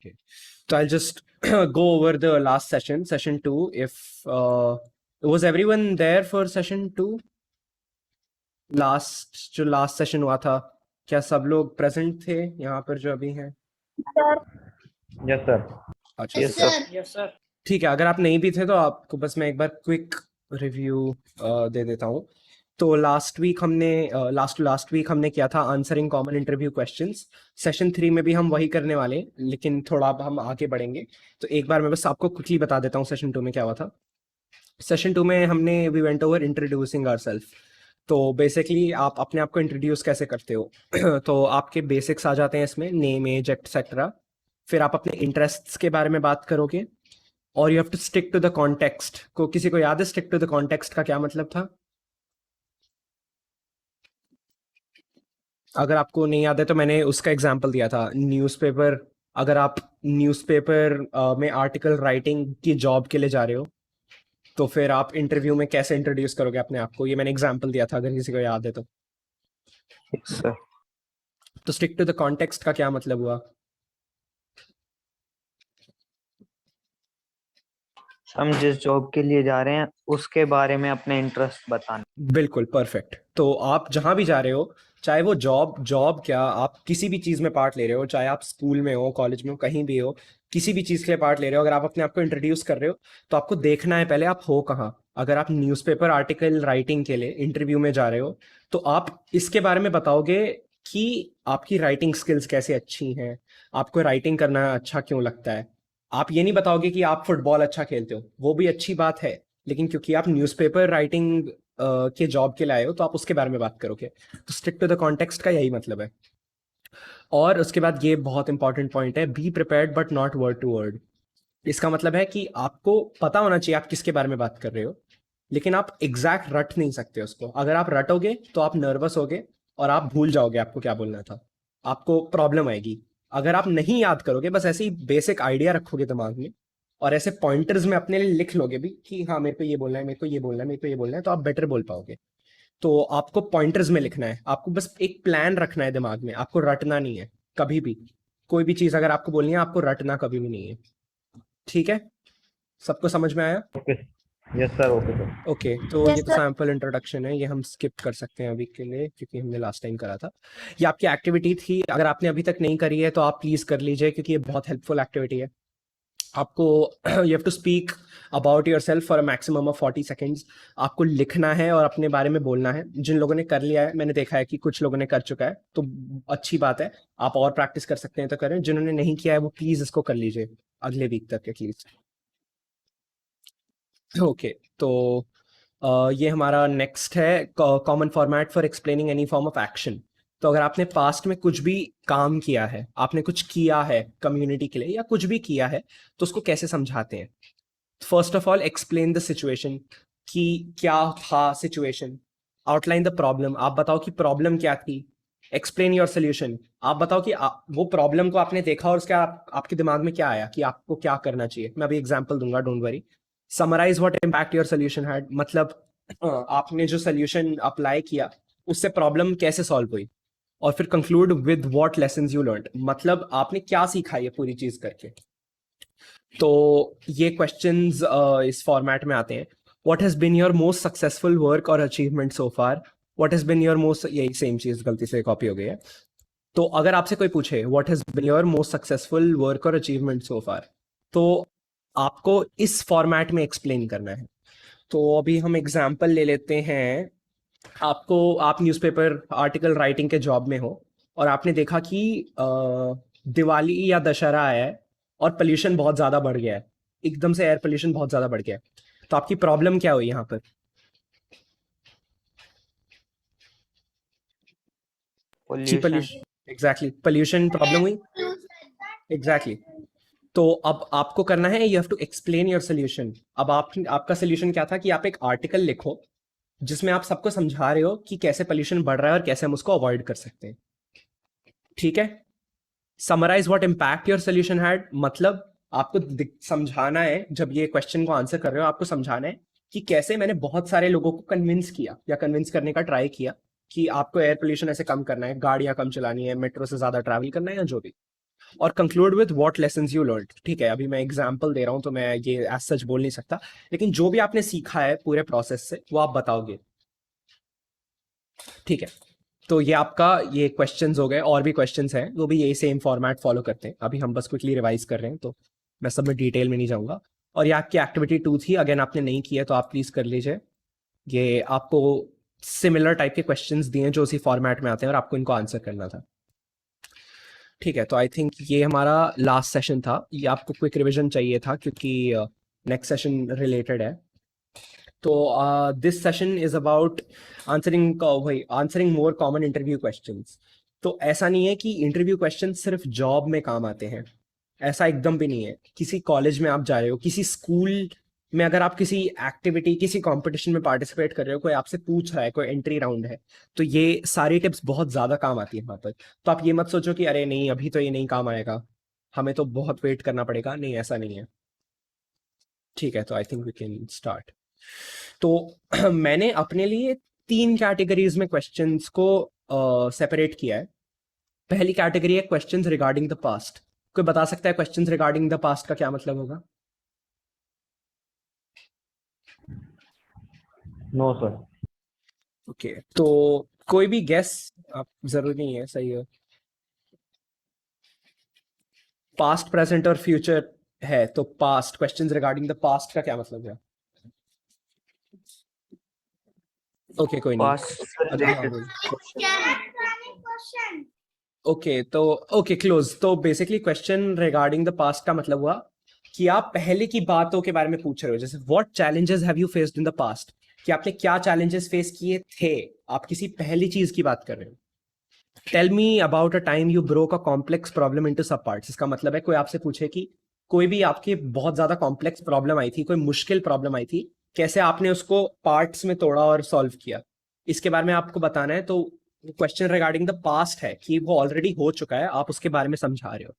Okay. So I'll just go over the last session, session 2. If was everyone there for session 2? जो last session हुआ था, क्या सब लोग प्रेजेंट थे यहाँ पर जो अभी हैं? Yes sir. अच्छा, यस सर। ठीक है। अगर आप नहीं भी थे तो आपको बस मैं एक बार क्विक रिव्यू दे देता हूँ। तो लास्ट वीक हमने किया था answering common interview questions. Session 3 में भी हम वही करने वाले हैं, लेकिन थोड़ा अब हम आगे बढ़ेंगे। तो एक बार मैं बस आपको क्विकली बता देता हूँ सेशन 2 में क्या हुआ था। सेशन 2 में we went over introducing ourselves. तो बेसिकली आप अपने आप को इंट्रोड्यूस कैसे करते हो तो आपके बेसिक्स आ जाते हैं इसमें, नेम, एज, एक्सेट्रा। फिर आप अपने इंटरेस्ट्स के बारे में बात करोगे, और you have to stick to the context. को किसी को याद है स्टिक टू द कॉन्टेक्स्ट का क्या मतलब था? अगर आपको नहीं याद है तो मैंने उसका एग्जांपल दिया था, न्यूज़पेपर। अगर आप न्यूज़पेपर में आर्टिकल राइटिंग की जॉब के लिए जा रहे हो, तो फिर आप इंटरव्यू में कैसे इंट्रोड्यूस करोगे अपने आप को, ये मैंने एग्जांपल दिया था, अगर किसी को याद है तो। सर तो स्टिक टू द कॉन्टेक्स्ट का क्या मतलब हुआ? हम जिस जॉब के लिए जा रहे हैं उसके बारे में अपने इंटरेस्ट बताना। बिल्कुल परफेक्ट। तो आप जहां भी जा रहे हो, चाहे वो जॉब क्या, आप किसी भी चीज में पार्ट ले रहे हो, चाहे आप स्कूल में हो, कॉलेज में हो, कहीं भी हो, किसी भी चीज के लिए पार्ट ले रहे हो, अगर आप अपने आप को इंट्रोड्यूस कर रहे हो तो आपको देखना है पहले आप हो कहाँ। अगर आप न्यूज़पेपर आर्टिकल राइटिंग के लिए इंटरव्यू में जा रहे हो, तो आप इसके बारे में बताओगे कि आपकी राइटिंग स्किल्स कैसे अच्छी हैं, आपको राइटिंग करना अच्छा क्यों लगता है। आप ये नहीं बताओगे कि आप फुटबॉल अच्छा खेलते हो, वो भी अच्छी बात है, लेकिन क्योंकि आप न्यूज़पेपर राइटिंग के जॉब के लिए आए हो तो आप उसके बारे में बात करोगे। तो स्टिक टू द कॉन्टेक्स्ट का यही मतलब है। और उसके बाद ये बहुत इंपॉर्टेंट पॉइंट है, be prepared but not word to word. इसका मतलब है कि आपको पता होना चाहिए आप किसके बारे में बात कर रहे हो, लेकिन आप एग्जैक्ट रट नहीं सकते उसको। अगर आप रटोगे तो आप नर्वस होगे और आप भूल जाओगे आपको क्या बोलना था, आपको प्रॉब्लम आएगी। अगर आप नहीं याद करोगे, बस ऐसे ही बेसिक आइडिया रखोगे दिमाग में और ऐसे पॉइंटर्स में अपने लिए लिख लोगे भी कि हाँ मेरे को ये बोलना है, मेरे को ये बोलना है, मेरे को ये बोलना है, तो आप बेटर बोल पाओगे। तो आपको पॉइंटर्स में लिखना है, आपको बस एक प्लान रखना है दिमाग में, आपको रटना नहीं है कभी भी। कोई भी चीज अगर आपको बोलनी है, आपको रटना कभी भी नहीं है। ठीक है, सबको समझ में आया? Okay yes sir. Okay sir. Okay, तो ये तो सैंपल इंट्रोडक्शन है, ये हम स्किप कर सकते हैं अभी के लिए क्योंकि हमने लास्ट टाइम करा था। ये आपकी एक्टिविटी थी, अगर आपने अभी तक नहीं करी है तो आप प्लीज कर लीजिए क्योंकि ये बहुत हेल्पफुल एक्टिविटी है। आपको you have to speak about yourself for a maximum of 40 seconds. आपको लिखना है और अपने बारे में बोलना है। जिन लोगों ने कर लिया है, मैंने देखा है कि कुछ लोगों ने कर चुका है, तो अच्छी बात है, आप और प्रैक्टिस कर सकते हैं तो करें। जिन्होंने नहीं किया है वो प्लीज इसको कर लीजिए अगले वीक तक एटलीस्ट। ओके, तो ये हमारा नेक्स्ट है common format for explaining any form of action. तो अगर आपने पास्ट में कुछ भी काम किया है, आपने कुछ किया है कम्युनिटी के लिए या कुछ भी किया है, तो उसको कैसे समझाते हैं? First of all explain the situation, कि क्या था सिचुएशन। आउटलाइन द प्रॉब्लम, आप बताओ कि प्रॉब्लम क्या थी। एक्सप्लेन योर सोल्यूशन, आप बताओ कि वो प्रॉब्लम को आपने देखा और उसका आपके दिमाग में क्या आया कि आपको क्या करना चाहिए। मैं अभी एग्जांपल दूंगा, don't worry. Summarise what impact your solution had, मतलब आपने जो सोल्यूशन अप्लाई किया उससे प्रॉब्लम कैसे सॉल्व हुई। और फिर conclude with what lessons you learned, मतलब आपने क्या सीखा ये पूरी चीज करके। तो ये क्वेश्चंस इस फॉर्मेट में आते हैं। What has been your most successful work और achievement so far. What has been your most, यही सेम चीज गलती से कॉपी हो गई है। तो अगर आपसे कोई पूछे what has been your most successful work और अचीवमेंट सो फार, तो आपको इस फॉर्मेट में एक्सप्लेन करना है। तो अभी हम एग्जांपल ले लेते हैं। आप न्यूज़पेपर आर्टिकल राइटिंग के जॉब में हो और आपने देखा कि दिवाली या दशहरा आया है और पोल्यूशन बहुत ज़्यादा बढ़ गया है, एकदम से एयर पोल्यूशन बहुत ज़्यादा बढ़ गया है। तो आपकी प्रॉब्लम क्या हुई यहाँ पर? पोल्यूशन। एग्जैक्टली, पोल्यूशन प्रॉब्लम हुई। एग्जैक्टली। तो अब आपको करना है, you have to explain your solution. अब आपका सोल्यूशन क्या था कि आप एक आर्टिकल लिखो जिसमें आप सबको समझा रहे हो कि कैसे पोल्यूशन बढ़ रहा है और कैसे हम उसको अवॉइड कर सकते हैं। ठीक है, summarise what impact your solution had, मतलब आपको समझाना है, जब ये क्वेश्चन को आंसर कर रहे हो आपको समझाना है कि कैसे मैंने बहुत सारे लोगों को कन्विंस किया या कन्विंस करने का ट्राई किया कि आपको एयर पोल्यूशन ऐसे कम करना है, गाड़ियां कम चलानी है, मेट्रो से ज्यादा ट्रैवल करना है या जो भी। और conclude with what lessons you learned. ठीक है, अभी मैं एग्जांपल दे रहा हूँ तो मैं ये एज सच बोल नहीं सकता, लेकिन जो भी आपने सीखा है पूरे प्रोसेस से वो आप बताओगे। ठीक है, तो ये आपका ये क्वेश्चंस हो गए, और भी क्वेश्चंस हैं वो भी यही सेम फॉर्मेट फॉलो करते हैं। अभी हम बस क्विकली रिवाइज कर रहे हैं तो मैं सब में डिटेल में नहीं जाऊंगा। और ये आपकी एक्टिविटी 2 थी, अगेन आपने नहीं किया तो आप प्लीज कर लीजिए। ये आपको सिमिलर टाइप के क्वेश्चंस दिए हैं जो उसी फॉर्मेट में आते हैं और आपको इनको आंसर करना था। ठीक है, तो आई थिंक ये हमारा लास्ट सेशन था। ये आपको क्विक रिवीजन चाहिए था क्योंकि नेक्स्ट सेशन रिलेटेड है। तो this session is about answering more common interview questions. तो ऐसा नहीं है कि इंटरव्यू क्वेश्चन सिर्फ जॉब में काम आते हैं, ऐसा एकदम भी नहीं है। किसी कॉलेज में आप जा रहे हो, किसी स्कूल में अगर आप किसी एक्टिविटी किसी कंपटीशन में पार्टिसिपेट कर रहे हो, कोई आपसे पूछ रहा है, कोई एंट्री राउंड है, तो ये सारी टिप्स बहुत ज्यादा काम आती है वहां पर। तो आप ये मत सोचो कि अरे नहीं अभी तो ये नहीं काम आएगा, हमें तो बहुत वेट करना पड़ेगा, नहीं ऐसा नहीं है। ठीक है, तो I think we can start. तो मैंने अपने लिए 3 कैटेगरीज में क्वेश्चंस को सेपरेट किया है। पहली कैटेगरी है क्वेश्चंस रिगार्डिंग द पास्ट। कोई बता सकता है क्वेश्चंस रिगार्डिंग द पास्ट का क्या मतलब होगा? No sir. ओके, तो कोई भी गेस, आप जरूरी नहीं है सही है। पास्ट प्रेजेंट और फ्यूचर है, तो past, questions regarding the past का क्या मतलब है? ओके, कोई नहीं। पास्ट अच्छा, हाँ, रिलेटेड बोल। क्वेश्चन। ओके, तो ओके क्लोज। तो basically question regarding the past का मतलब हुआ कि आप पहले की बातों के बारे में पूछ रहे हो। जैसे what challenges have you faced in the past, कि आपने क्या चैलेंजेस फेस किए थे, आप किसी पहली चीज की बात कर रहे हो। Tell me about a time you broke a complex problem into sub parts. इसका मतलब है कोई आपसे पूछे कि कोई भी आपकी बहुत ज्यादा कॉम्प्लेक्स प्रॉब्लम आई थी, कोई मुश्किल प्रॉब्लम आई थी, कैसे आपने उसको पार्ट्स में तोड़ा और सॉल्व किया, इसके बारे में आपको बताना है। तो क्वेश्चन रिगार्डिंग द पास्ट है कि वो ऑलरेडी हो चुका है, आप उसके बारे में समझा रहे हो।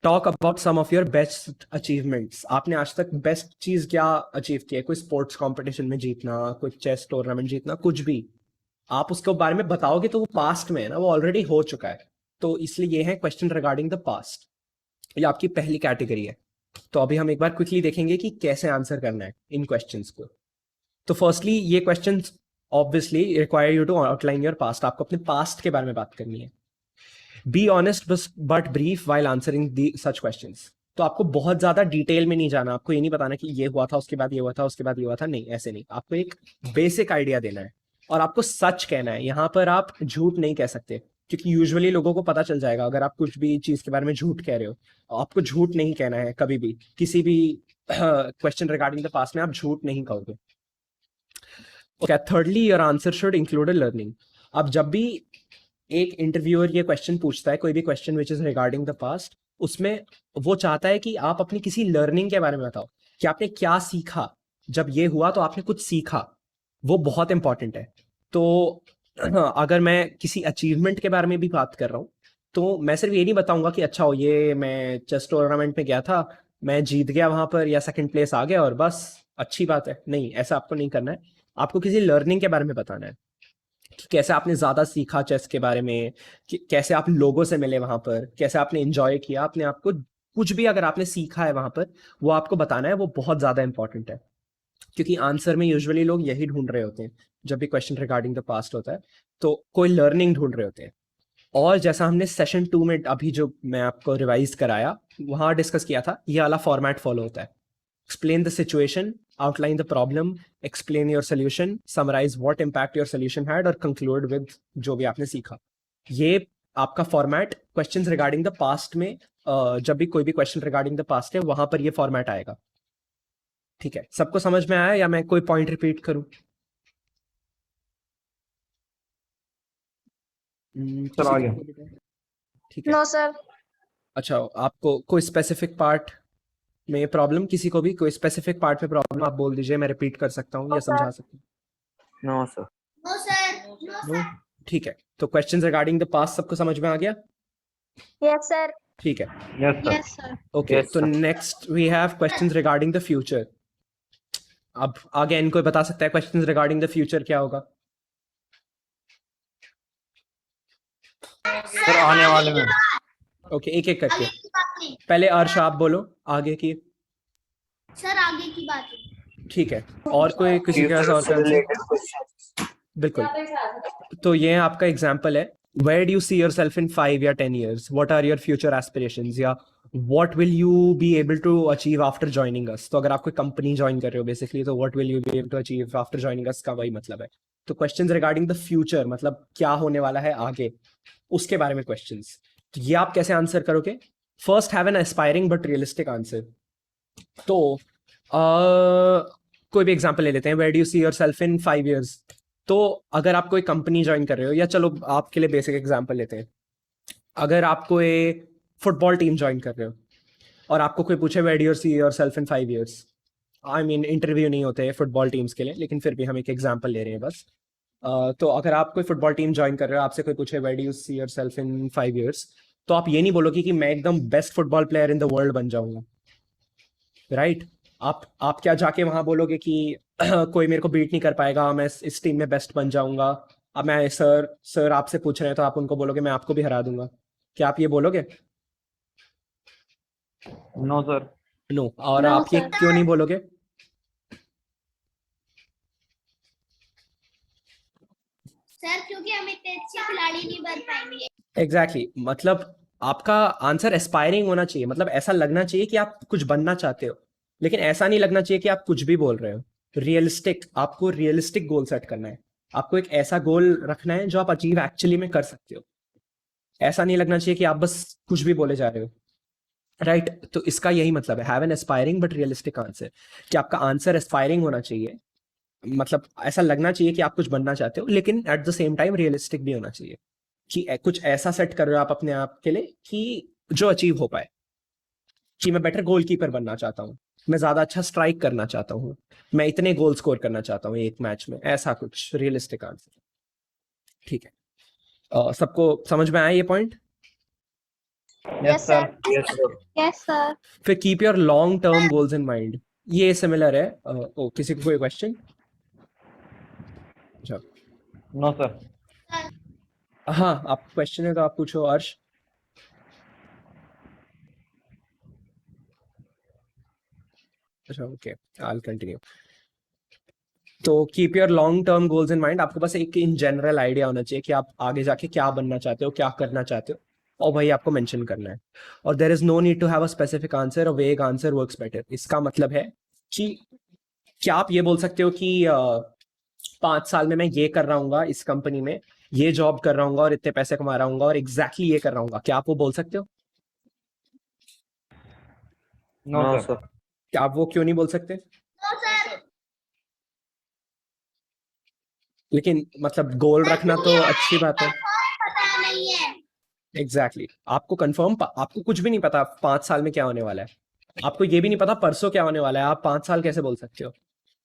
Talk about some of your best achievements. आपने आज तक बेस्ट चीज क्या अचीव की है, कोई स्पोर्ट्स कंपटीशन में जीतना, कोई चेस टूर्नामेंट जीतना, कुछ भी आप उसके बारे में बताओगे तो वो पास्ट में है ना, वो ऑलरेडी हो चुका है। तो इसलिए ये है क्वेश्चन रिगार्डिंग द पास्ट। ये आपकी पहली कैटेगरी है। तो अभी हम एक बार क्विकली देखेंगे कि कैसे आंसर करना है इन क्वेश्चंस को। तो फर्स्टली ये questions obviously require you to outline your past. आपको अपने पास्ट के बारे में बात करनी है। Be honest but brief while answering the such questions. तो आपको बहुत ज्यादा डिटेल में नहीं जाना, आपको ये नहीं बताना कि ये हुआ था उसके बाद ये हुआ था उसके बाद ये हुआ था, नहीं ऐसे नहीं। आपको एक बेसिक आइडिया देना है और आपको सच कहना है। यहां पर आप झूठ नहीं कह सकते, क्योंकि यूजुअली लोगों को पता चल जाएगा अगर आप कुछ भी चीज के बारे में झूठ कह रहे हो। आपको झूठ नहीं कहना है कभी भी, किसी भी क्वेश्चन रिगार्डिंग द पास्ट में आप झूठ नहीं कहोगे। Okay, thirdly your answer should include a learning. अब जब भी एक इंटरव्यूअर ये क्वेश्चन पूछता है, कोई भी question which is regarding the past, उसमें वो चाहता है कि आप अपनी किसी लर्निंग के बारे में बताओ कि आपने क्या सीखा, जब ये हुआ तो आपने कुछ सीखा। वो बहुत इंपॉर्टेंट है। तो अगर मैं किसी अचीवमेंट के बारे में भी बात कर रहा हूँ तो मैं सिर्फ ये नहीं बताऊंगा कि अच्छा हो ये मैं चेस टूर्नामेंट में गया था, मैं जीत गया वहां पर या सेकंड प्लेस आ गया और बस अच्छी बात है, नहीं ऐसा आपको नहीं करना है। आपको किसी लर्निंग के बारे में बताना है कि कैसे आपने ज्यादा सीखा चेस के बारे में, कि कैसे आप लोगों से मिले वहां पर, कैसे आपने एंजॉय किया अपने आप को। कुछ भी अगर आपने सीखा है वहां पर वो आपको बताना है, वो बहुत ज्यादा इंपॉर्टेंट है। क्योंकि आंसर में यूजुअली लोग यही ढूंढ रहे होते हैं जब भी क्वेश्चन रिगार्डिंग द पास्ट होता है, तो कोई लर्निंग ढूंढ रहे होते हैं। और जैसा हमने सेशन 2 में अभी जो मैं आपको रिवाइज कराया वहां डिस्कस किया था, ये वाला फॉर्मेट फॉलो होता है। Explain the situation, outline the problem, explain your solution, summarise what impact your solution had और कंक्लूड विद जो भी आपने सीखा। ये आपका format questions regarding the past में, जब भी कोई भी क्वेश्चन रिगार्डिंग द पास्ट है वहां पर ये फॉर्मेट आएगा। ठीक है, सबको समझ में आया या मैं कोई पॉइंट रिपीट करूं? सर आ किसी गया। को? ठीक है। No sir. अच्छा, आपको कोई स्पेसिफिक पार्ट में प्रॉब्लम, किसी को भी कोई स्पेसिफिक पार्ट में प्रॉब्लम, आप बोल दीजिए, मैं रिपीट कर सकता हूँ या समझा सकता no sir. No sir. No हूँ। नो? ठीक है, तो क्वेश्चंस रिगार्डिंग द पास्ट सबको समझ में आ गया? Yes sir. ठीक है, yes sir. Yes sir. Okay. Yes, तो sir. Next we have questions regarding the future. अब अगेन कोई बता सकता है क्वेश्चंस रिगार्डिंग द फ्यूचर क्या होगा? सर आने वाले में। ओके, एक एक करके। आगे की बात नहीं पहले अर्श आप बोलो आगे की। सर, आगे की बात नहीं। ठीक है, और कोई किसी के पास और से आंसर? Related question. बिल्कुल। तो ये आपका एग्जाम्पल है, where do you see yourself in 5 या 10 years, what are your future aspirations, या what will you be able to achieve after joining us. तो अगर आप कोई कंपनी ज्वाइन कर रहे हो बेसिकली, तो what will you be able to achieve after joining us का वही मतलब है। तो क्वेश्चंस रिगार्डिंग द फ्यूचर, मतलब क्या होने वाला है आगे, उसके बारे में क्वेश्चंस। तो ये आप कैसे आंसर करोगे? First, have an aspiring but realistic answer. तो कोई भी एग्जांपल ले लेते हैं, where do you see yourself in 5 years। तो अगर आप कोई कंपनी ज्वाइन कर रहे हो, या चलो आपके लिए बेसिक एग्जांपल लेते हैं, अगर आप कोई फुटबॉल टीम ज्वाइन कर रहे हो और आपको कोई पूछे where do you see yourself in 5 years, I mean interview नहीं होते फुटबॉल टीम्स के लिए, लेकिन फिर भी हम एक एग्जांपल ले रहे हैं बस। तो अगर आप कोई फुटबॉल टीम ज्वाइन कर रहे हो, आपसे कोई पूछे where do you see yourself in 5 years, तो आप ये नहीं बोलोगे कि मैं एकदम best football player in the world बन जाऊंगा, राइट? आप क्या जाके वहां बोलोगे कि कोई मेरे को बीट नहीं कर पाएगा, मैं इस टीम में बेस्ट बन जाऊंगा। अब मैं सर आपसे पूछ रहे हैं, तो आप उनको बोलोगे मैं आपको भी हरा दूंगा। क्या आप ये बोलोगे? No sir. नो। और No, आप ये sir. क्यों नहीं बोलोगे? सर, क्योंकि हम इतने अच्छे खिलाड़ी नहीं बन पाएंगे। एग्जैक्टली मतलब आपका आंसर एस्पायरिंग होना चाहिए, मतलब ऐसा लगना चाहिए कि आप कुछ बनना चाहते हो, लेकिन ऐसा नहीं लगना चाहिए कि आप कुछ भी बोल रहे हो। रियलिस्टिक, आपको रियलिस्टिक गोल सेट करना है। आपको एक ऐसा गोल रखना है जो आप अचीव एक्चुअली में कर सकते हो। ऐसा नहीं लगना चाहिए कि आप बस कुछ भी बोले जा रहे हो, राइट? तो इसका यही मतलब है, have an aspiring but realistic answer, कि आपका आंसर एस्पायरिंग होना चाहिए, मतलब ऐसा लगना चाहिए कि आप कुछ बनना चाहते हो, लेकिन at the same time realistic भी होना चाहिए, कि कुछ ऐसा सेट कर रहे हो आप अपने आप के लिए कि जो अचीव हो पाए। कि मैं बेटर गोलकीपर बनना चाहता हूँ, मैं ज्यादा अच्छा स्ट्राइक करना चाहता हूँ, मैं इतने गोल स्कोर करना चाहता हूँ एक मैच में, ऐसा कुछ रियलिस्टिक आंसर। ठीक है, सबको समझ में आया ये point? Yes sir. Yes sir. Yes sir. फिर keep your long term goals in mind, ये सिमिलर है। किसी को कोई क्वेश्चन? अच्छा, नो सर। हाँ, आप क्वेश्चन है तो आप पूछो अर्श। अच्छा, ओके, आई विल कंटिन्यू। तो keep your long term goals in mind, आपको बस एक इन जनरल आइडिया होना चाहिए कि आप आगे जाके क्या बनना चाहते हो, क्या करना चाहते हो, और वही आपको मेंशन करना है। और there is no need to have a specific answer, a vague answer works better. इसका मतलब है कि क्या आप ये बोल सकते हो कि 5 साल में मैं ये कर रहा हूँ इस कंपनी में, ये जॉब कर रहा हूँ और इतने पैसे कमा रहा हूँ और एग्जैक्टली ये कर रहा हूँ, क्या आप वो बोल सकते हो? No sir. क्या आप वो क्यों नहीं बोल सकते? No sir. लेकिन मतलब गोल रखना तो अच्छी बात है। पता नहीं है। एग्जैक्टली आपको कंफर्म, आपको कुछ भी नहीं पता 5 साल में क्या होने वाला है, आपको ये भी नहीं पता परसों क्या होने वाला है, आप 5 साल कैसे बोल सकते हो?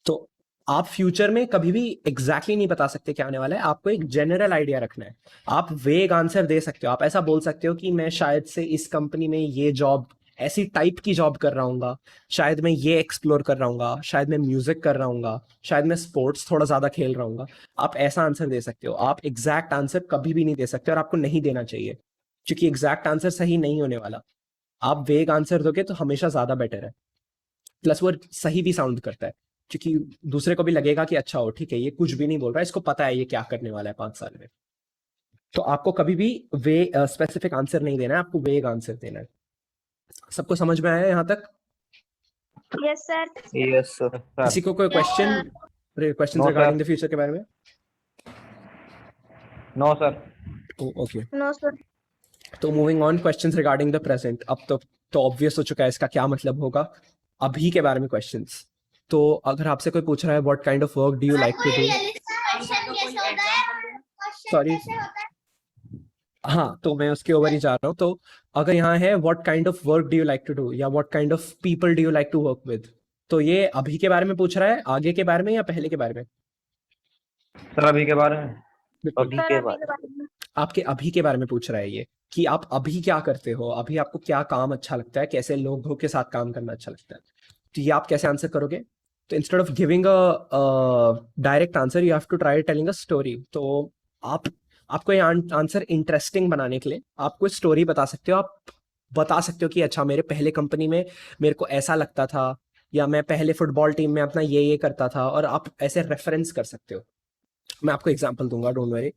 तो आप फ्यूचर में कभी भी एग्जैक्टली नहीं बता सकते क्या होने वाला है, आपको एक जनरल आइडिया रखना है। आप वेग आंसर दे सकते हो, आप ऐसा बोल सकते हो कि मैं शायद से इस कंपनी में ये जॉब, ऐसी टाइप की जॉब कर रहा हूँ, शायद मैं ये एक्सप्लोर कर रहा हूँ, शायद मैं म्यूजिक कर रहा हूँ, शायद मैं स्पोर्ट्स थोड़ा ज्यादा खेल रहा हूँ। आप ऐसा आंसर दे सकते हो, आप एग्जैक्ट आंसर कभी भी नहीं दे सकते, और आपको नहीं देना चाहिए, क्योंकि एग्जैक्ट आंसर सही नहीं होने वाला। आप वेग आंसर दोगे तो हमेशा ज्यादा बेटर है, प्लस वो सही भी साउंड करता है, क्योंकि दूसरे को भी लगेगा कि अच्छा हो, ठीक है, ये कुछ भी नहीं बोल रहा है, इसको पता है ये क्या करने वाला है 5 साल में। तो आपको कभी भी वे स्पेसिफिक आंसर नहीं देना है, आपको वेग आंसर देना है। सबको समझ में आया यहाँ तक? Yes sir. Yes sir. किसी को कोई question, question No, sir. Regarding the future के बारे में? No sir. Okay, no sir. तो moving on, questions regarding the present. अब तो ऑब्वियस हो चुका है इसका क्या मतलब होगा, अभी के बारे में क्वेश्चंस। तो अगर आपसे कोई पूछ रहा है what kind of work do you like to do, sorry, हाँ, तो मैं उसके ओवर ही जा रहा हूँ। तो अगर यहाँ है what kind of work do you like to do, या what kind of people do you like to work with, तो ये अभी के बारे में पूछ रहा है, आगे के बारे में, या पहले के बारे में? सर अभी के बारे में। बिल्कुल, अभी के बारे में। आपके अभी के बारे में पूछ रहा है ये, कि आप अभी क्या करते हो, अभी आपको क्या काम अच्छा लगता है, कैसे लोगों के साथ काम करना अच्छा लगता है। तो ये आप कैसे आंसर करोगे? तो instead of giving a direct answer, you have to try telling a story. तो आपको ये आंसर इंटरेस्टिंग बनाने के लिए आप कोई स्टोरी बता सकते हो, आप बता सकते हो कि अच्छा मेरे पहले कंपनी में मेरे को ऐसा लगता था, या मैं पहले फुटबॉल टीम में अपना ये करता था, और आप ऐसे रेफरेंस कर सकते हो। मैं आपको एग्जांपल दूंगा, डोंट वरी।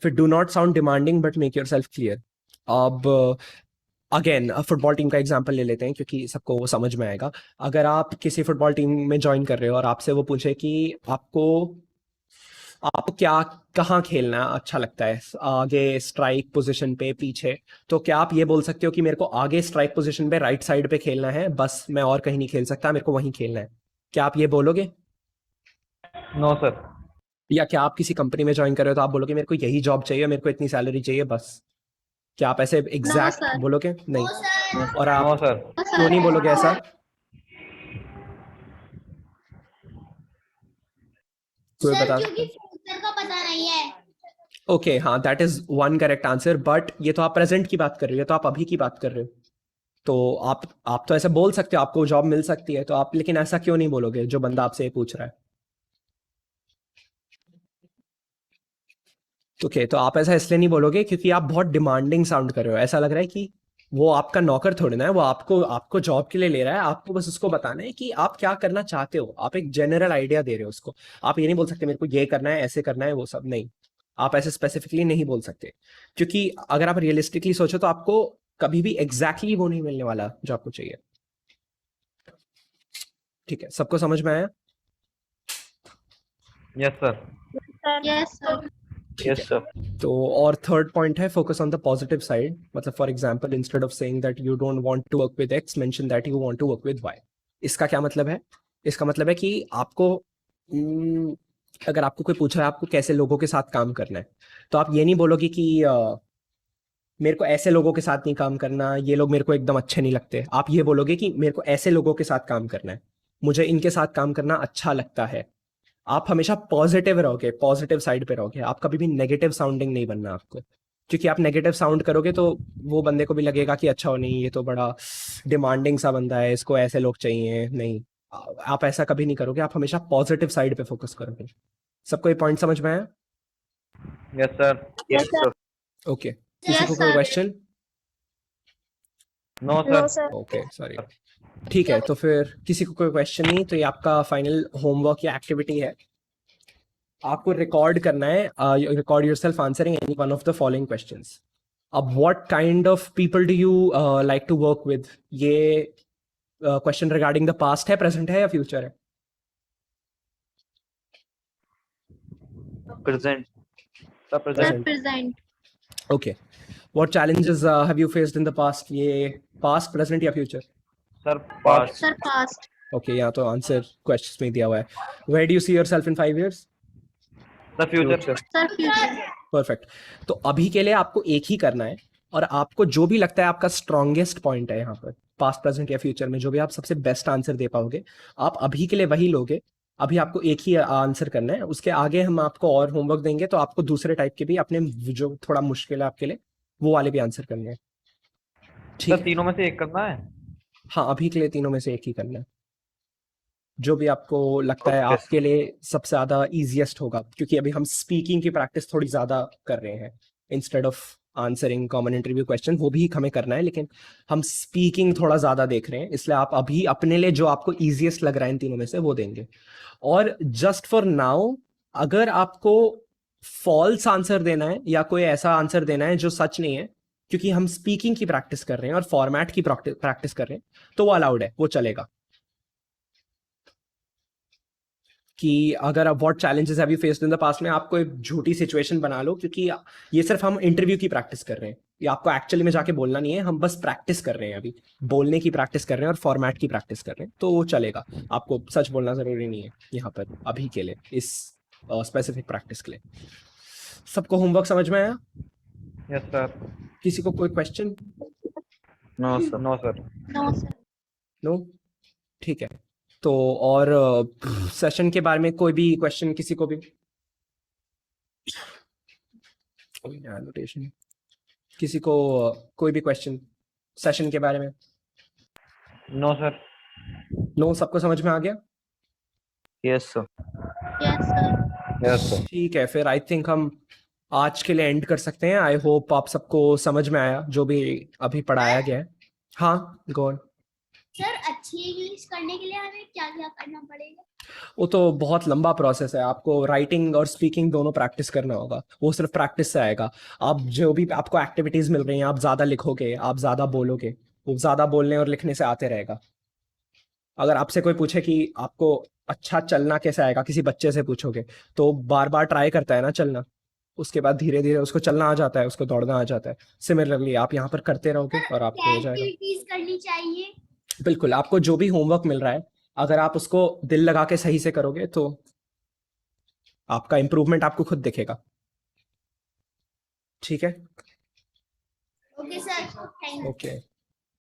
फिर do not sound demanding but make yourself clear. अब अगेन फुटबॉल टीम का एग्जांपल ले लेते हैं क्योंकि सबको वो समझ में आएगा। अगर आप किसी फुटबॉल टीम में ज्वाइन कर रहे हो और आपसे वो पूछे कि आपको आपको क्या कहाँ खेलना अच्छा लगता है, आगे स्ट्राइक पोजीशन पे, पीछे, तो क्या आप ये बोल सकते हो कि मेरे को आगे स्ट्राइक पोजीशन पे राइट साइड पे खेलना है, बस मैं और कहीं नहीं खेल सकता, मेरे को वहीं खेलना है? क्या आप ये बोलोगे? No sir. या क्या आप किसी कंपनी में ज्वाइन कर रहे हो तो आप बोलोगे मेरे को यही जॉब चाहिए, मेरे को इतनी सैलरी चाहिए बस? क्या आप ऐसे एग्जैक्ट sir. बोलोगे? नहीं। No sir. और आप नो सर। क्यों नहीं बोलोगे ऐसा? कोई सर बता क्योंकि सकता है? फ्यूचर का पता नहीं है। ओके, हाँ, that is one correct answer, but ये तो आप प्रेजेंट की बात कर रहे हो, तो आप अभी की बात कर रहे हो। तो आप तो ऐसे बोल सकते हो आपको जॉब मिल सकती है, तो आप लेकिन ऐसा क्यों नहीं बोलोगे जो बंदा आपसे ये पूछ रहा है? ओके, तो आप ऐसा इसलिए नहीं बोलोगे क्योंकि आप बहुत डिमांडिंग साउंड कर रहे हो। ऐसा लग रहा है कि वो आपका नौकर थोड़ी ना है, वो आपको आपको जॉब के लिए ले रहा है, आपको बस उसको बताना है कि आप क्या करना चाहते हो, आप एक जनरल आइडिया दे रहे हो उसको। आप ये नहीं बोल सकते मेरे को ये करना है, ऐसे करना है, वो सब नहीं। आप ऐसे स्पेसिफिकली नहीं बोल सकते, क्योंकि अगर आप रियलिस्टिकली सोचो तो आपको कभी भी एग्जैक्टली वो नहीं मिलने वाला जो आपको चाहिए। ठीक है, सबको समझ में आया? Yes sir. Yes sir. ठीक यस है। सर। तो और थर्ड पॉइंट है focus on the positive side. मतलब for example, instead of saying that you don't want to work with X, mention that you want to work with Y. इसका क्या मतलब है? इसका मतलब है कि आपको अगर आपको कोई पूछ रहा है आपको कैसे लोगों के साथ काम करना है, तो आप ये नहीं बोलोगे कि मेरे को ऐसे लोगों के साथ नहीं काम करना, ये लोग मेरे को एकदम अच्छे नहीं लगते। आप ये बोलोगे कि मेरे को ऐसे लोगों के साथ काम करना है, मुझे इनके साथ काम करना अच्छा लगता है। आप हमेशा पॉजिटिव रहोगे, पॉजिटिव साइड पे रहोगे, आप कभी भी नेगेटिव साउंडिंग नहीं बनना आपको। क्योंकि आप नेगेटिव साउंड करोगे तो वो बंदे को भी लगेगा कि अच्छा, हो नहीं, ये तो बड़ा डिमांडिंग सा बंदा है, इसको ऐसे लोग चाहिए। नहीं, आप ऐसा कभी नहीं करोगे, आप हमेशा पॉजिटिव साइड पे फोकस करोगे। सबको ये पॉइंट समझ में आया? Yes sir. Yes sir. Okay, किसी को Yes, कोई sir. Question? No sir. Okay, sorry. ठीक है, तो फिर किसी को कोई क्वेश्चन नहीं, तो ये आपका फाइनल होमवर्क या एक्टिविटी है। आपको रिकॉर्ड करना है, record yourself answering any one of the following questions. अब what kind of people do you like to work with? ये क्वेश्चन रिगार्डिंग द पास्ट है, प्रेजेंट है, या फ्यूचर है? Present sir. Sir, present. present. Okay, what challenges have you faced in the past? ये past, present या future? Sir past. Sir, past. Okay, यहाँ तो answer question में दिया हुआ है। Where do you see yourself in 5 years? Sir future. Sir, future. Perfect. तो अभी के लिए आपको एक ही करना है, और आपको जो भी लगता है आपका स्ट्रॉन्गेस्ट पॉइंट है यहाँ पर, पास्ट, प्रेजेंट या फ्यूचर में, जो भी आप सबसे बेस्ट आंसर दे पाओगे, आप अभी के लिए वही लोगे। अभी आपको एक ही आंसर करना है, उसके आगे हम आपको और होमवर्क देंगे, तो आपको दूसरे टाइप के भी अपने जो थोड़ा मुश्किल है आपके लिए, वो वाले भी आंसर करने हैं। ठीक सर है? तीनों में से एक करना है। हाँ, अभी के लिए तीनों में से एक ही करना है, जो भी आपको लगता है Okay, आपके लिए सबसे ज्यादा इजीएस्ट होगा, क्योंकि अभी हम स्पीकिंग की प्रैक्टिस थोड़ी ज्यादा कर रहे हैं instead of answering common interview question. वो भी हमें करना है, लेकिन हम स्पीकिंग थोड़ा ज्यादा देख रहे हैं, इसलिए आप अभी अपने लिए जो आपको इजीएस्ट लग रहा है इन तीनों में से वो देंगे। और जस्ट फॉर नाउ, अगर आपको फॉल्स आंसर देना है या कोई ऐसा आंसर देना है जो सच नहीं है, क्योंकि हम स्पीकिंग की प्रैक्टिस कर रहे हैं और फॉर्मेट की प्रैक्टिस कर रहे हैं, तो वो अलाउड है, वो चलेगा। कि अगर आप what challenges have you faced in the past में आपको एक झूठी सिचुएशन बना लो, क्योंकि ये सिर्फ हम इंटरव्यू की प्रैक्टिस कर रहे हैं, ये आपको एक्चुअली में जाके बोलना नहीं है, हम बस प्रैक्टिस कर रहे हैं, अभी बोलने की प्रैक्टिस कर रहे हैं और फॉर्मेट की प्रैक्टिस कर रहे हैं, तो वो चलेगा। आपको सच बोलना जरूरी नहीं है यहाँ पर अभी के लिए, इस स्पेसिफिक प्रैक्टिस के लिए। सबको होमवर्क समझ में आया? Yes sir. किसी को कोई question? No sir. No sir. No, sir. No? ठीक है, तो और सेशन के बारे में कोई भी क्वेश्चन किसी को भी? एनोटेशन, किसी को कोई भी क्वेश्चन सेशन के बारे में? No sir. नो, सबको समझ में आ गया? Yes sir. Yes, sir. Yes sir. ठीक है, फिर आई थिंक हम आज के लिए एंड कर सकते हैं। आई होप आप सबको समझ में आया जो भी अभी पढ़ाया गया है। हाँ, गो ऑन। सर अच्छी इंग्लिश करने के लिए हमें क्या क्या करना पड़ेगा? वो तो बहुत लंबा प्रोसेस है, आपको राइटिंग और स्पीकिंग दोनों प्रैक्टिस करना होगा, वो सिर्फ प्रैक्टिस से आएगा। आप जो भी आपको एक्टिविटीज मिल रही हैं, आप ज़्यादा लिखोगे, आप ज़्यादा बोलोगे, वो ज़्यादा बोलने और लिखने से आते रहेगा। अगर आपसे कोई पूछे कि आपको अच्छा चलना कैसे आएगा, किसी बच्चे से पूछोगे, तो बार बार ट्राई करता है ना चलना, उसके बाद धीरे धीरे उसको चलना आ जाता है, उसको दौड़ना आ जाता है। सिमिलरली आप यहाँ पर करते रहोगे और आपको क्या हो जाएगा। एक्टिविटीज करनी चाहिए? बिल्कुल, आपको जो भी होमवर्क मिल रहा है, अगर आप उसको दिल लगा के सही से करोगे तो आपका इम्प्रूवमेंट आपको खुद दिखेगा। ठीक है। Okay sir, thank you. Okay.